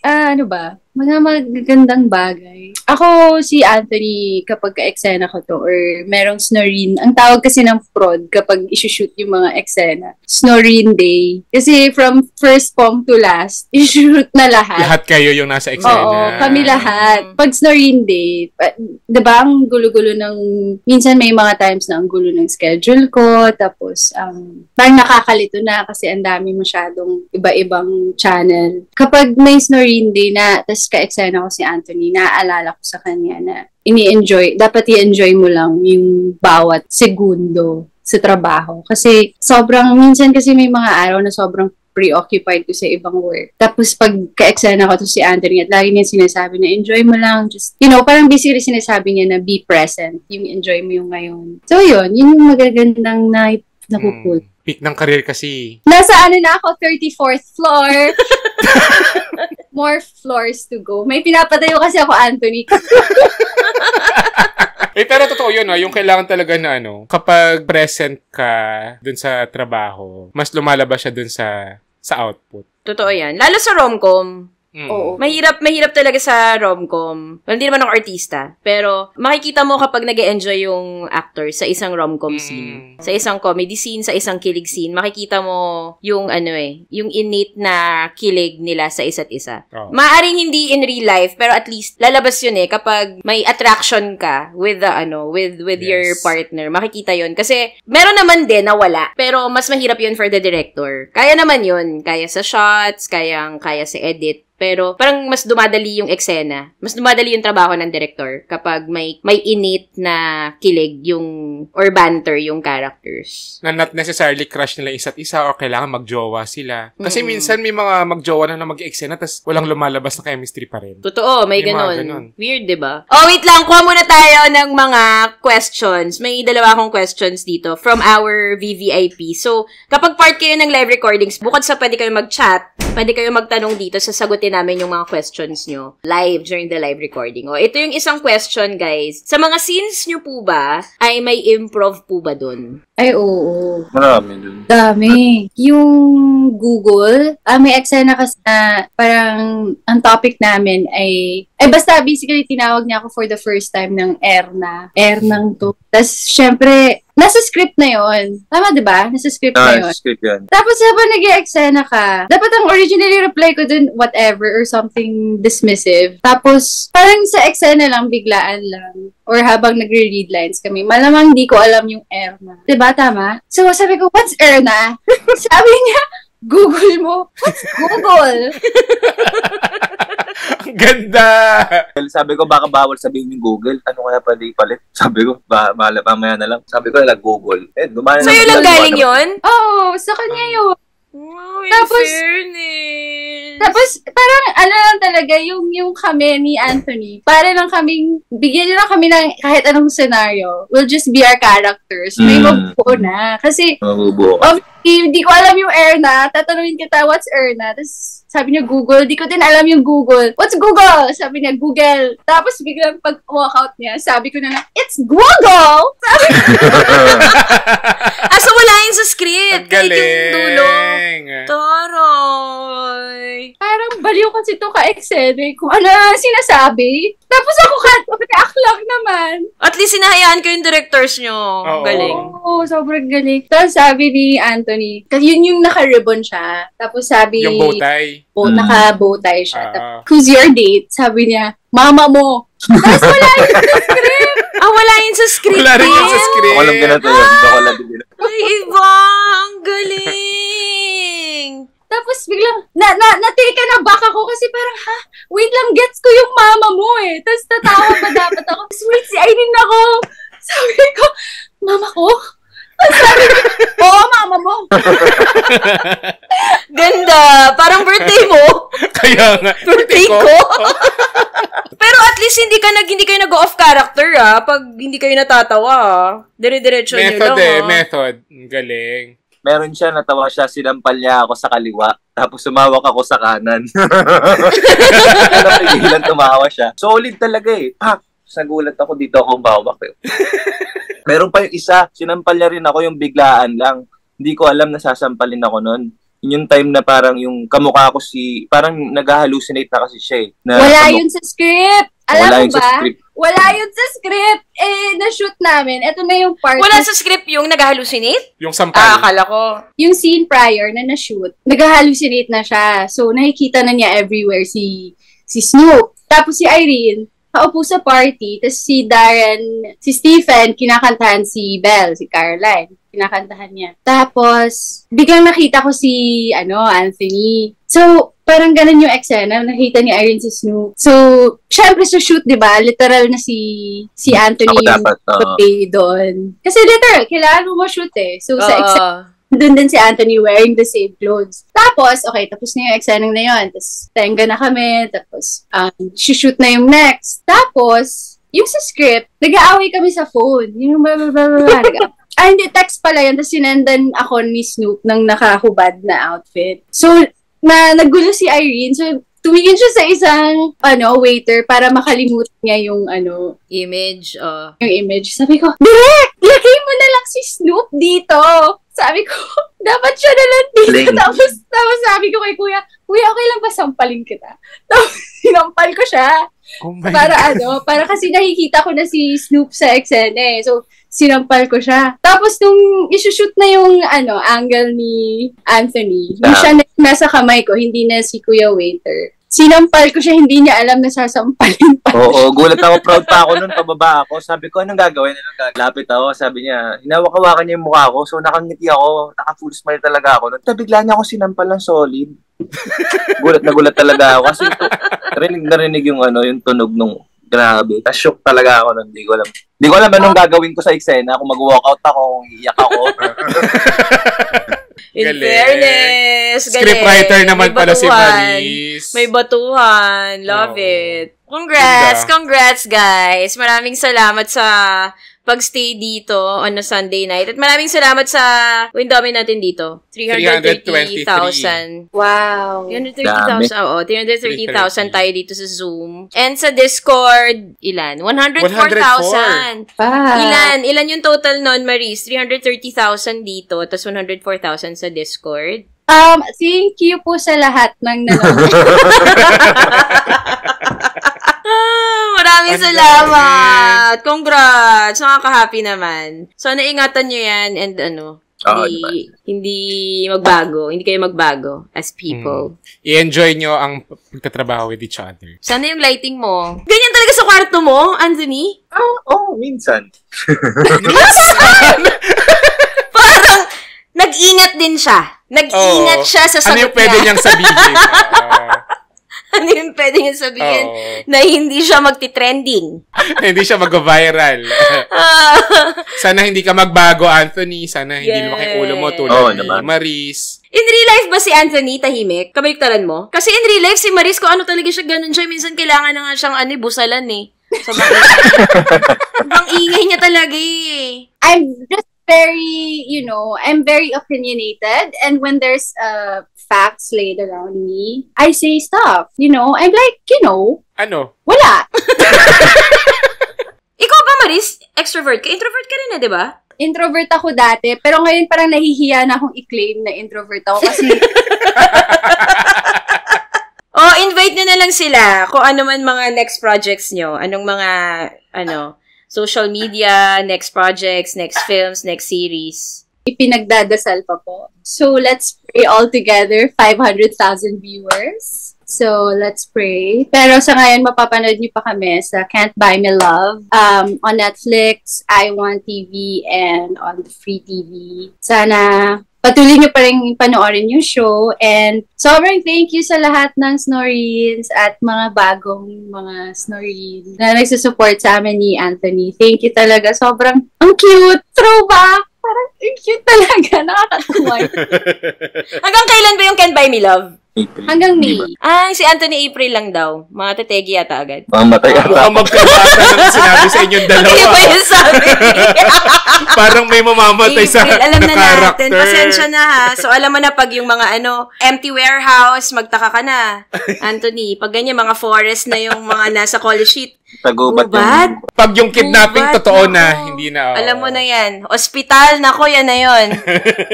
Ano ba? Mga magagandang bagay. Ako, si Anthony, kapag ka-eksena ko to, or merong Snoreen, ang tawag kasi ng prod kapag isushoot yung mga eksena, Snoreen Day. Kasi from first pom to last, isushoot na lahat. Lahat kayo yung nasa eksena. Oo, kami lahat. Pag Snoreen Day, diba ang gulo-gulo ng, minsan may mga times na ang gulo ng schedule ko, tapos parang nakakalito na kasi ang dami masyadong iba-ibang channel. Kapag may Snoreen Day na, tas ka-eksena ko si Anthony, naaalala ko sa kanya na dapat i-enjoy mo lang yung bawat segundo sa trabaho. Kasi minsan kasi may mga araw na sobrang preoccupied ko sa ibang work. Tapos pag ka-eksena ko to si Anthony at lagi niya sinasabi na enjoy mo lang, just, parang basically sinasabi niya na be present, yung enjoy mo yung ngayon. So yun yung magagandang napupul. Peak ng career kasi. Nasa na ako, 34th floor. More floors to go. May pinapatayo kasi ako, Anthony. Pero totoo yun, yung kailangan talaga na kapag present ka dun sa trabaho, mas lumalabas siya dun sa output. Totoo yan. Lalo sa rom-com. Oo. Mahirap talaga sa rom-com. Well, hindi naman ako artista. Pero, makikita mo kapag nag-e-enjoy yung actor sa isang rom-com scene. Sa isang comedy scene, sa isang kilig scene, makikita mo yung yung innate na kilig nila sa isa't isa. Oh. Maaring hindi in real life, pero at least lalabas yun kapag may attraction ka with the with Yes. your partner. Makikita yun. Kasi, meron naman din na wala. Pero, mas mahirap yun for the director. Kaya naman yun. Kaya sa shots, kaya sa edit. Pero parang mas dumadali yung eksena. Mas dumadali yung trabaho ng director kapag may innate na kilig or banter yung characters. Na not necessarily crush nila isa't isa or kailangan magjowa sila. Kasi minsan may mga magjowa na mag-eksena tas walang lumalabas na chemistry pa rin. Totoo, may ganon. ganon. Weird, diba? Oh, wait lang. Kuha muna tayo ng mga questions. May dalawa akong questions dito from our VVIP. So, kapag part kayo ng live recordings, bukod sa pwede kayo mag-chat, pwede kayo magtanong dito, sasagutin namin yung mga questions nyo live during the live recording. O, ito yung isang question, guys. Sa mga scenes nyo po ba, ay may improv po ba dun? Ay, oo. Marami dun. Dami. Yung Google, may eksena kasi na parang ang topic namin ay basta basically tinawag niya ako for the first time ng Ernang to. Tapos, syempre, nasa script na yon. Tama, di ba? Nasa script na yon. Script yan. Tapos, habang nag-i-eksena ka, dapat ang originally reply ko dun, whatever, or something dismissive. Tapos, parang sa eksena lang, biglaan lang. Or habang nagre-read lines kami, malamang di ko alam yung Erna. Diba, tama? So, sabi ko, what's Erna? Sabi niya, Google mo. What's Google? Ang ganda! Sabi ko, baka bawal sabihin yung Google. Ano kaya pwede ipalit? Sabi ko, mamaya na lang. Sabi ko, Google. Sa'yo lang galing yun? Oo, sa kanya yun. Oh, Tapos, fairness. Tapos, parang, lang talaga, yung kami ni Anthony, para lang kaming, bigyan niyo lang kami ng kahit anong scenario. We'll just be our characters. May mabubuo na. Kasi, hindi ko alam yung Erna, tatanungin kita, what's Erna? Tapos, sabi niya, Google. Di ko din alam yung Google. What's Google? Sabi niya, Google. Tapos, biglang pag-walkout niya, sabi ko na, it's Google! Sabi ko. So wala yun sa script. Ang galing. Yung dulo. Taray. Parang baliw kasi ito ka-eksene. Kung ano sinasabi. Tapos ako react lang naman. At least sinahayaan ko yung directors nyo. Galing. Oo, sobrang galing. Tapos sabi ni Anthony, kasi yun yung naka-ribbon siya. Tapos sabi... Yung bowtie. Naka-bowtie siya. Who's your date? Sabi niya, mama mo. Tapos wala yun sa script. Wala yun sa script. Wala rin yun sa script. Ako lang ganito yun. Ako lang din. Ay, iba. Ang galing. Tapos biglang, na-take na back ako kasi parang, wait lang, gets ko yung mama mo eh. Tapos tatawa ba dapat ako? Tapos wait, si Aileen ako. Sabi ko, mama ko? Tapos sabi ko, oo, mama mo. Ganda. Parang birthday mo. Kaya nga. Birthday ko. Pero at least hindi kayo nag-off character pag hindi kayo natatawa Dire-diretso nyo lang Method. Galing. Meron siya, natawa siya, sinampal niya ako sa kaliwa, tapos sumawak ako sa kanan. Napigilan, tumawa siya. Solid talaga eh. Nagulat ako, dito ako bawak eh. Meron pa yung isa, sinampal niya rin ako yung biglaan lang. Hindi ko alam na sasampalin ako nun. Yung time na parang yung kamukha ko parang nag-hallucinate na kasi siya eh. Wala yun sa script! Alam mo ba? Script. Wala yun sa script! Na-shoot namin. Ito na yung part. Wala sa script yung nag-hallucinate? Yung sampal. Akala ko. Yung scene prior na na-shoot, nag-hallucinate na siya. So, nakikita na niya everywhere si Snoop. Tapos si Irene, paupo sa party. Tapos si Darren, si Stephen, kinakantahan si Belle, si Caroline. Kinakantahan niya. Tapos, biglang nakita ko si, Anthony. So, parang ganun yung eksena. Nakita ni Irene si Snoop. So, syempre sa shoot, di ba? Literal na si Anthony yung play doon. Kasi literal, kailangan mo ma-shoot eh. So, sa eksena, doon din si Anthony wearing the same clothes. Tapos, okay, tapos na yung eksena na yun. Tapos, tenga na kami. Tapos, shoot na yung next. Tapos, yung sa script, nag-aaway kami sa phone. Yung hindi, text pala yun. Tapos sinendan ako ni Snoop ng nakahubad na outfit. So, nagulo si Irene. So, tumingin siya sa isang, waiter para makalimutan niya yung, image. Yung image. Sabi ko, Direk! Lagay mo na lang si Snoop dito! Sabi ko, dapat siya na lang dito. Tapos sabi ko kay Kuya, okay lang ba sampalin kita? Tapos, sinampal ko siya. Oh my para para kasi nakikita ko na si Snoop sa eksena eh. So, sinampal ko siya. Tapos, nung isushoot na yung, angle ni Anthony, yung siya na nasa kamay ko, hindi na si Kuya Waiter. Sinampal ko siya, hindi niya alam na sasampalin pa. Oo, gulat ako, proud pa ako nun, pababa ako. Sabi ko, anong gagawin? Lapit ako, sabi niya, hinawak-hawakan niya yung mukha ko, so nakangiti ako, naka-full smile talaga ako. Bigla niya ako sinampal ng solid. Gulat na gulat talaga ako. Kasi narinig yung, yung tunog nung grabe. Shock talaga ako nun, hindi ko alam anong gagawin ko sa eksena, kung mag-walkout ako, kung iiyak ako. In fairness, scriptwriter naman pala si Maris. May batuhan. Love it. Congrats guys. Maraming salamat sa pag-stay dito on a Sunday night. At maraming salamat sa window natin dito. 330,000. Wow. 330,000. Oo, 330,000 tayo dito sa Zoom. And sa Discord, ilan? 104,000. Ilan yung total nun, Maris? 330,000 dito, tapos 104,000 sa Discord. Thank you po sa lahat ng nanonood. Maraming salamat. Congrats. Nakaka-happy naman. So, naingatan nyo yan and hindi magbago. Hindi kayo magbago as people. I-enjoy nyo ang pagtatrabaho with each other. Sana yung lighting mo. Ganyan talaga sa kwarto mo, Anthony? Minsan. Parang nag-ingat din siya. Nag-ingat siya sa sagot niya. Ano yung pwede niyang sabihin? Ano yung pwede niyang sabihin na hindi siya magti-trending? Hindi siya mag-viral. Sana hindi ka magbago, Anthony. Sana hindi lumaki ulo mo tulad ni Maris. In real life ba si Anthony tahimik? Kabaliktaran mo? Kasi in real life, si Maris, kung ano talaga siya, ganun siya. Minsan kailangan na nga siyang busalan So, ang ingay niya talaga I'm just very, I'm very opinionated. And when there's facts laid around me, I say stuff. I'm like, Ano? Wala. Ikaw ba, Maris? Extrovert ka? Introvert ka rin di ba? Introvert ako dati, pero ngayon parang nahihiya na akong i-claim na introvert ako kasi... Invite nyo na lang sila kung ano man mga next projects nyo. Anong mga, social media, next projects, next films, next series. Ipinagdadasal pa po. So, let's pray all together, 500,000 viewers. So, let's pray. Pero sa ngayon, mapapanood niyo pa kami sa Can't Buy Me Love on Netflix, iWant TV, and on the Free TV. Sana patuloy niyo pa rin panoorin yung show. And sobrang thank you sa lahat ng Snorines at mga bagong mga Snorines na nagsusupport sa amin ni Anthony. Thank you talaga. Sobrang ang cute. Throwback. Parang ang cute talaga. Nakakatuwa. Hanggang kailan ba yung Can't Buy Me Love? April. Hanggang May. Si Anthony April lang daw. Mga tetegi yata agad. Mamatay ata. Mukhang magkabata ng sinabi sa inyong dalawa. Hindi ba yung sabi? Parang may mamamatay April, sa alam na character. natin. Pasensya na ha. So, alam mo na pag yung mga empty warehouse, magtaka ka na. Anthony, pag ganyan, mga forest na yung mga nasa call sheet. Tagubat Gubat? Pag yung kidnapping Gubat, totoo nako. na, hindi na. Alam mo na yan. Hospital, nako, yan na yun.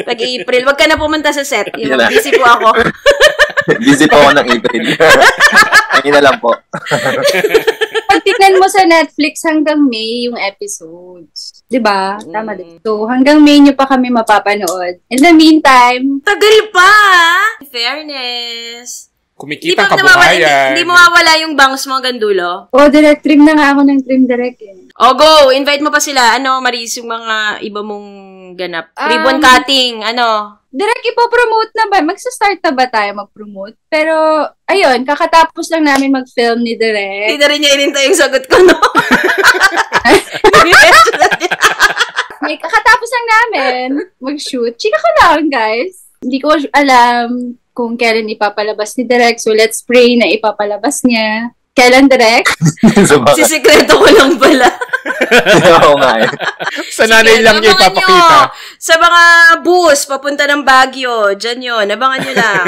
Pag April, wag ka na pumunta sa set. Yung busy po ako. Busy po ako ng April. Ayun na lang po. Pag tignan mo sa Netflix, hanggang May yung episodes. Diba? Tama din. So, hanggang May nyo pa kami mapapanood. In the meantime, Tagal pa! Fairness. Kumikita ang kabuhayan. Hindi mawawala yung bangs mo hanggang dulo. direct trim na nga ako ng trim direct Go! Invite mo pa sila. Maris, yung mga iba mong ganap. Ribbon cutting, Direct ipopromote na ba? Magsa-start na ba tayo mag-promote? Pero, ayun, kakatapos lang namin mag-film ni Direct. Hindi na rin niya inintay yung sagot ko, no? Kakatapos lang namin mag-shoot. Chika ka lang, guys. Hindi ko alam kung kailan ipapalabas ni Direct. So, let's pray na ipapalabas niya. Kailan, Direct? Sisikreto ko lang pala. Oo nga Sa nanay lang niya ipapakita. Sa mga bus, papunta ng Baguio. Diyan yun. Abangan nyo lang.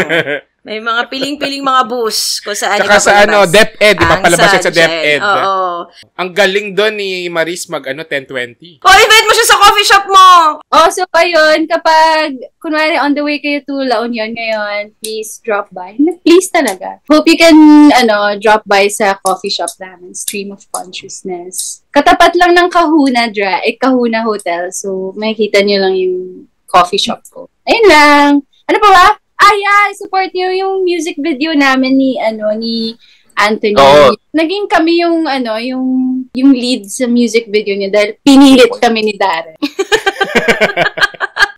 May mga piling-piling mga bus kung saan Saka sa DepEd. Ipapalabas siya sa dyan. DepEd. Oo. Ang galing doon ni Maris 10:20. Invite mo siya sa coffee shop mo! So ayun, kapag, kunwari on the way kayo to La Union ngayon, please drop by. Please talaga. Hope you can, drop by sa coffee shop namin, Stream of Consciousness. Katapat lang ng Kahuna Hotel. So, makikita niyo lang yung coffee shop ko. Ayun lang. Ano pa ba? Support niyo yung music video namin ni Anthony. Naging kami yung lead sa music video niya dahil pinilit kami ni Darren.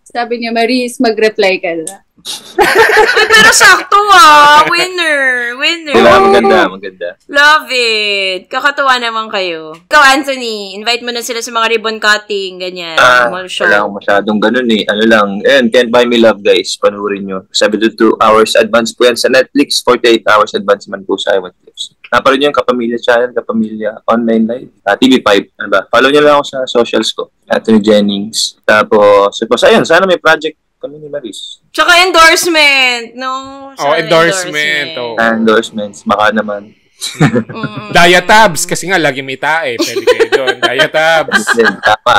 Sabi niya, Maris, mag-reply ka na. Pero sakto winner. Maganda. Love it. Kakatuwa naman kayo. Ikaw, Anthony, invite mo na sila sa mga ribbon cutting, ganyan. Show. Wala akong masyadong ganun Can't Buy Me Love, guys. Panurin nyo. 72 hours advance po yan sa Netflix. 48 hours advance man po sa iWant Clips. Naparoon nyo yung Kapamilya Channel, Kapamilya Online Live, TV5. Follow nyo lang ako sa socials ko. Anthony Jennings. Tapos, ayun, sana may project kami ni Maris. Tsaka endorsement, no? Endorsement. Endorsements, baka naman. Diatabs, kasi nga lagi may tae. Pwede kayo doon. Diatabs. Tama.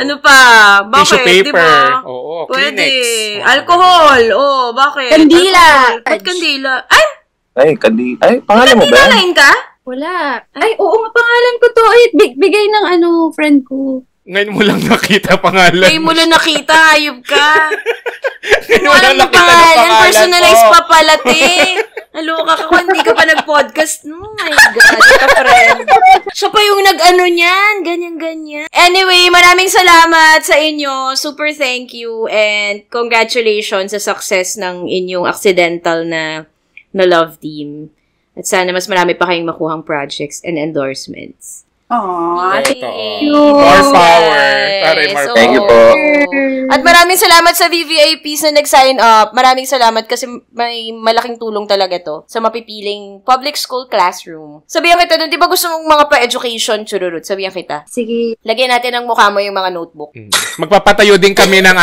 Ano pa? Bakit? Tissue paper. Diba? Oo, pwede. Kleenex. Alcohol. Bakit? Kandila. Ba't kandila? Ay, pangalan mo ba? Kandila line ka? Wala. Ay, oo nga, pangalan ko to. Ay, bigay ng friend ko. Ngayon mo lang nakita pangalan. Ngayon mo lang nakita, ayub ka. Ngayon mo lang nakita ng pangalan personalized mo. pa pala, te. Naloka ka kung hindi ka pa nag-podcast. Oh my God, ito friend. Siya pa yung nag-ano niyan, ganyan-ganyan. Anyway, maraming salamat sa inyo. Super thank you and congratulations sa success ng inyong accidental na love team. At sana mas marami pa kayong makuhang projects and endorsements. Aww, thank you. More power. Thank you po. At maraming salamat sa VVIPs na nag-sign up. Maraming salamat kasi may malaking tulong talaga to sa mapipiling public school classroom. Sabihan kita doon, di ba gusto mong mga pa-education, chururut? Sabihan kita. Sige. Lagyan natin ng mukha mo yung mga notebook. Magpapatayo din kami ng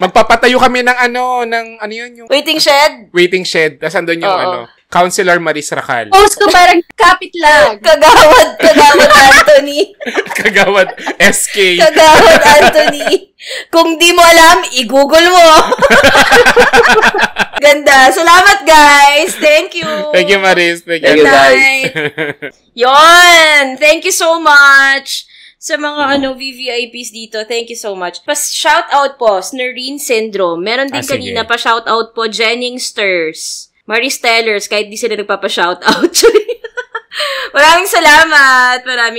Magpapatayo kami ng ng yun yung Waiting shed? waiting shed. Tapos andun yung Counselor Maris Racal. Post ko parang kapit lang. Kagawad Anthony. Kagawad SK. Kagawad Anthony. Kung di mo alam, i-google mo. Ganda. Salamat, guys. Thank you. Thank you, Maris. Thank Thank you. you, guys. Night. Yon. Thank you so much. Sa mga VVIPs dito, thank you so much. Shout-out po, Snorine Syndrome. Meron din kanina pa shout-out po, Jenningsters. Marie Stellers, kahit di sila nagpapa-shoutout. Maraming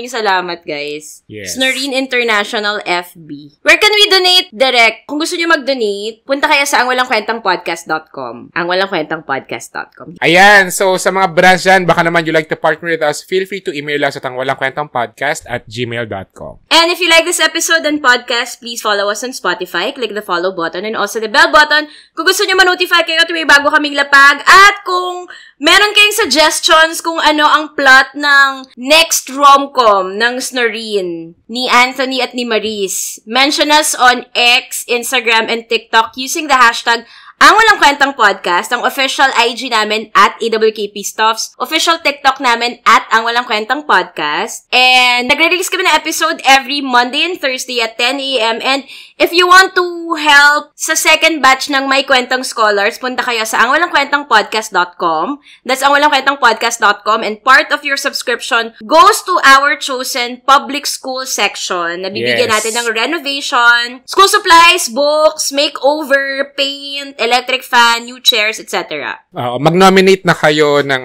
salamat, guys. Yes. Snorine International FB. Where can we donate direct? Kung gusto nyo mag-donate, punta kaya sa angwalangkwentangpodcast.com. Angwalangkwentangpodcast.com. Ayan. So, sa mga brands dyan, baka naman you like to partner with us, feel free to email us at angwalangkwentangpodcast@gmail.com. And if you like this episode and podcast, please follow us on Spotify. Click the follow button and also the bell button kung gusto nyo ma-notify kayo tuwing bago kaming lapag. At kung meron kayong suggestions kung ano ang plot ng next rom-com ng Snorine, ni Anthony at ni Maris, mention us on X, Instagram, and TikTok using the hashtag Ang Walang Kwentang Podcast, ang official IG namin at AWKP Stuffs, official TikTok namin at Ang Walang Kwentang Podcast. And nagre-release kami ng episode every Monday and Thursday at 10 a.m. And if you want to help sa second batch ng My Kwentang Scholars, punta kayo sa angwalangkwentangpodcast.com. That's angwalangkwentangpodcast.com, and part of your subscription goes to our chosen public school section na bibigyan natin ng renovation, school supplies, books, makeover, paint, electric fan, new chairs, etc. Mag-nominate na kayo ng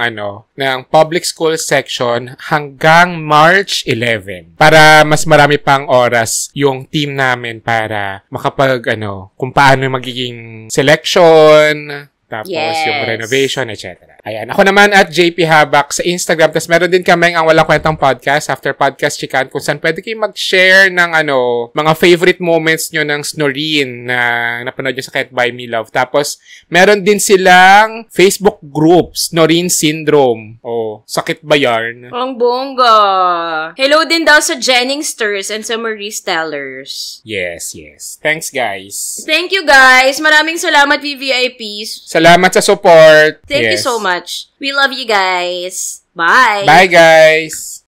ng public school section hanggang March 11 para mas marami pang oras yung team namin para makapag kung paano magiging selection, tapos yung renovation, etc. Ayan. Ako naman at JP Habak sa Instagram. Tapos meron din kaming Ang Walang Kwentang Podcast, After Podcast Chikan, kung saan pwede kayong mag-share ng mga favorite moments nyo ng Snorine na napanood nyo sa Can't Buy Me Love. Tapos meron din silang Facebook group, Snorine Syndrome. Sakit ba yarn? Ang bongga. Hello din daw sa Jenningsters and sa Marie Stellers. Yes. Thanks, guys. Thank you, guys. Maraming salamat, VVIPs. Salamat sa support. Thank you so much. We love you guys. Bye. Bye, guys.